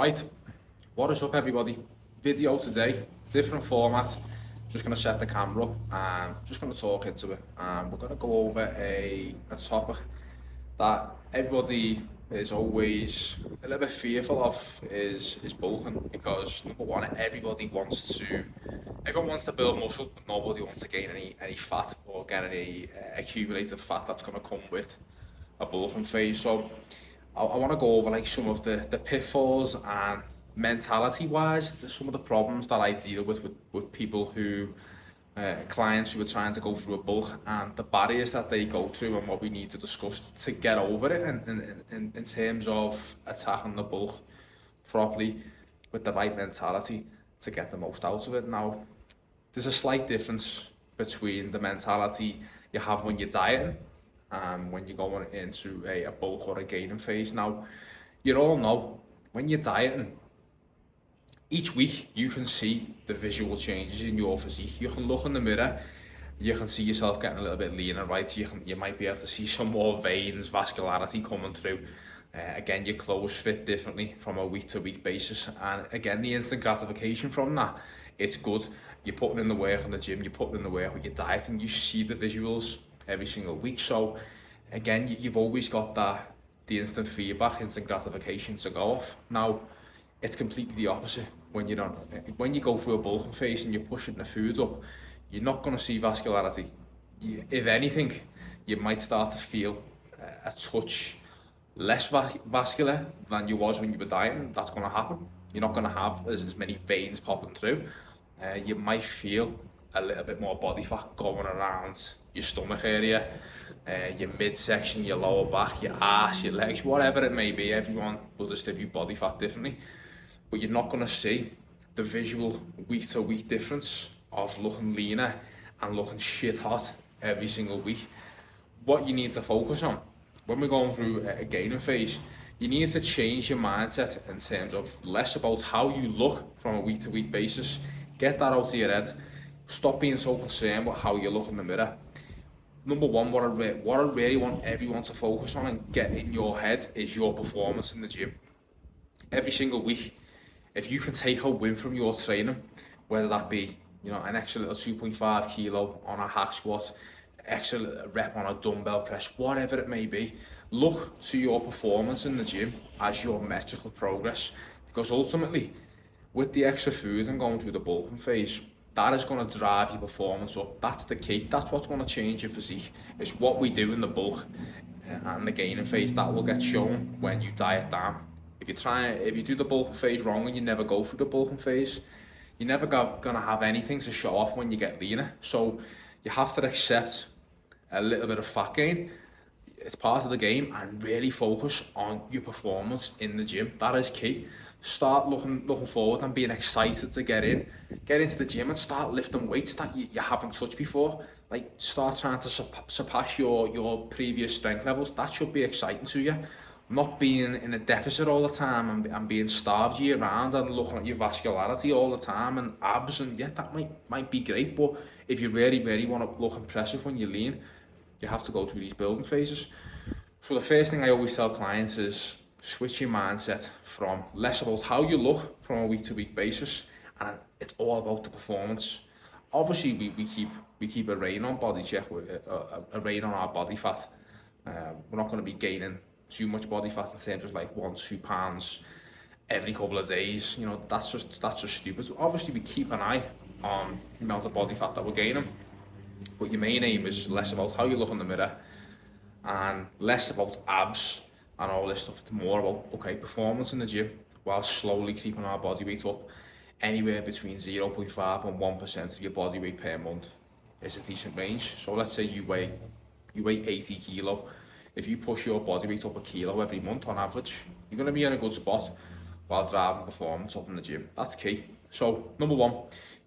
Right, what is up everybody? Video today, different format. Just going to set the camera up and just going to talk into it. And we're going to go over a topic that everybody is always a little bit fearful of is bulking, because number one, everyone wants to build muscle, but nobody wants to gain any fat or get any accumulated fat that's going to come with a bulking phase. So I want to go over like some of the pitfalls and mentality wise some of the problems that I deal with people who clients who are trying to go through a bulk, and the barriers that they go through and what we need to discuss to get over it in terms of attacking the bulk properly with the right mentality to get the most out of it. Now, there's a slight difference between the mentality you have when you're dieting and when you're going into a bulk or a gaining phase. Now, you all know when you're dieting, each week you can see the visual changes in your physique. You can look in the mirror, you can see yourself getting a little bit leaner, right? You might be able to see some more veins, vascularity coming through. Again, your clothes fit differently from a week to week basis, and again, the instant gratification from that, it's good. You're putting in the work in the gym, you're putting in the work with your diet, and you see the visuals every single week. So again, you've always got the instant feedback, instant gratification to go off. Now, it's completely the opposite when you don't. When you go through a bulking phase and you're pushing the food up, you're not going to see vascularity. If anything, you might start to feel a touch less vascular than you was when you were dieting. That's going to happen. You're not going to have as many veins popping through. You might feel a little bit more body fat going around your stomach area, your midsection, your lower back, your ass, your legs, whatever it may be. Everyone will distribute body fat differently, but you're not going to see the visual week to week difference of looking leaner and looking shit hot every single week. What you need to focus on when we're going through a gaining phase, you need to change your mindset in terms of less about how you look from a week to week basis. Get that out of your head. Stop being so concerned with how you look in the mirror. Number one, what I really want everyone to focus on and get in your head is your performance in the gym. Every single week, if you can take a win from your training, whether that be an extra little 2.5 kilo on a hack squat, extra rep on a dumbbell press, whatever it may be, look to your performance in the gym as your metric of progress. Because ultimately, with the extra food and going through the bulking phase, that is going to drive your performance up. That's the key. That's what's going to change your physique. It's what we do in the bulk and the gaining phase that will get shown when you diet down. If you do the bulking phase wrong and you never go through the bulking phase, you're never going to have anything to show off when you get leaner. So you have to accept a little bit of fat gain. It's part of the game, and really focus on your performance in the gym. That is key. Start looking forward and being excited to get into the gym and start lifting weights that you haven't touched before. Like, start trying to surpass your previous strength levels. That should be exciting to you. Not being in a deficit all the time and being starved year round and looking at your vascularity all the time and abs, and yeah, that might be great, but if you really want to look impressive when you're lean, you have to go through these building phases. So the first thing I always tell clients is switch your mindset from less about how you look from a week to week basis, and it's all about the performance. Obviously, we keep a rein on body check, a rein on our body fat. We're not going to be gaining too much body fat in terms of like 1-2 pounds every couple of days. That's just stupid. So obviously, we keep an eye on the amount of body fat that we're gaining, but your main aim is less about how you look in the mirror and less about abs and all this stuff. It's more about performance in the gym while slowly keeping our body weight up. Anywhere between 0.5 and 1% of your body weight per month is a decent range. So let's say you weigh 80 kilo. If you push your body weight up a kilo every month on average, you're going to be in a good spot while driving performance up in the gym. That's key. So number one,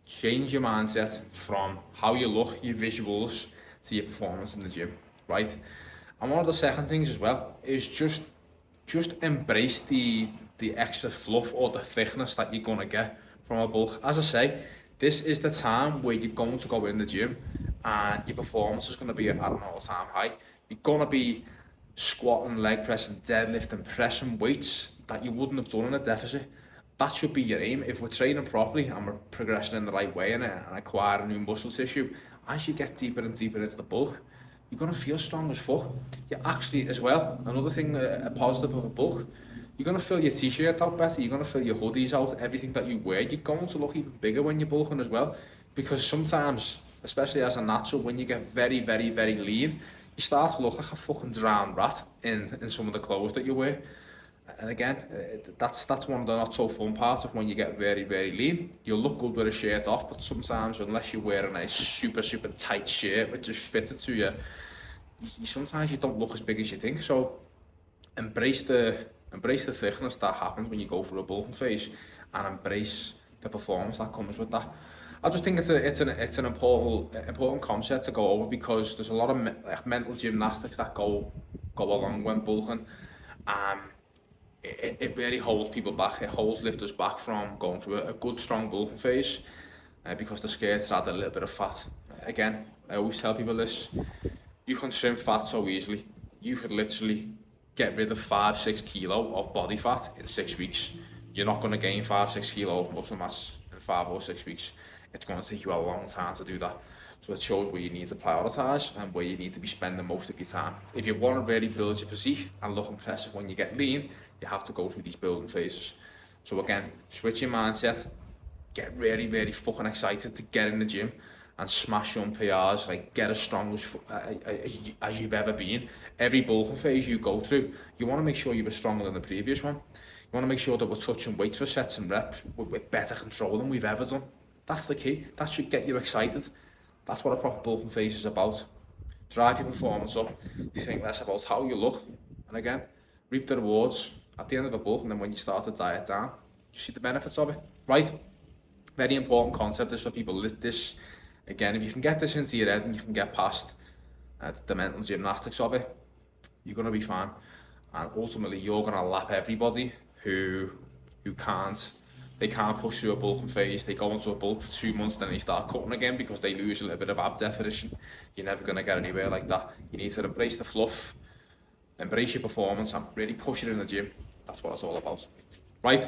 change your mindset from how you look, your visuals, to your performance in the gym, right? And one of the second things as well is just embrace the extra fluff or the thickness that you're going to get from a bulk. As I say, this is the time where you're going to go in the gym and your performance is going to be at an all-time high. You're going to be squatting, leg pressing, deadlifting, pressing weights that you wouldn't have done in a deficit. that should be your aim. If we're training properly and we're progressing in the right way and acquiring new muscle tissue, as you get deeper and deeper into the bulk, you're going to feel strong as fuck. You actually, as well, another thing, a positive of a bulk, you're going to fill your t-shirt out better, you're going to fill your hoodies out, everything that you wear, you're going to look even bigger when you're bulking as well. Because sometimes, especially as a natural, when you get very, very, very lean, you start to look like a fucking drowned rat in some of the clothes that you wear. And again, that's one of the not so fun parts of when you get very, very lean. You'll look good with a shirt off, but sometimes unless you're wearing a super, super tight shirt which is fitted to you, sometimes you don't look as big as you think. So embrace the thickness that happens when you go through a bulking phase, and embrace the performance that comes with that. I just think it's an important concept to go over, because there's a lot of mental gymnastics that go along when bulking. It really holds people back. It holds lifters back from going through a good strong bulking phase, because they're scared to add a little bit of fat. Again, I always tell people this: you can trim fat so easily. You could literally get rid of 5-6 kilo of body fat in 6 weeks. You're not going to gain 5-6 kilo of muscle mass in 5 or 6 weeks. It's going to take you a long time to do that. So it shows where you need to prioritise and where you need to be spending most of your time. If you want to really build your physique and look impressive when you get lean, you have to go through these building phases. So again, switch your mindset, get really, really fucking excited to get in the gym and smash your own PRs, like get as strong as you've ever been. Every bulking phase you go through, you want to make sure you were stronger than the previous one. You want to make sure that we're touching weights for sets and reps with better control than we've ever done. That's the key. That should get you excited. That's what a proper bulking phase is about. Drive your performance up. Think less about how you look. And again, reap the rewards at the end of a bulk, and then when you start to diet down, you see the benefits of it. Right? Very important concept is for people. This, again, if you can get this into your head and you can get past the mental gymnastics of it, you're going to be fine. And ultimately, you're going to lap everybody who can't push through a bulking phase. They go into a bulk for 2 months, then they start cutting again because they lose a little bit of ab definition. You're never going to get anywhere like that. You need to embrace the fluff, embrace your performance, and really push it in the gym. That's what it's all about. Right?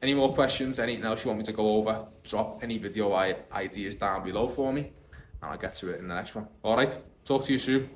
Any more questions, anything else you want me to go over, drop any video ideas down below for me, and I'll get to it in the next one. All right, talk to you soon.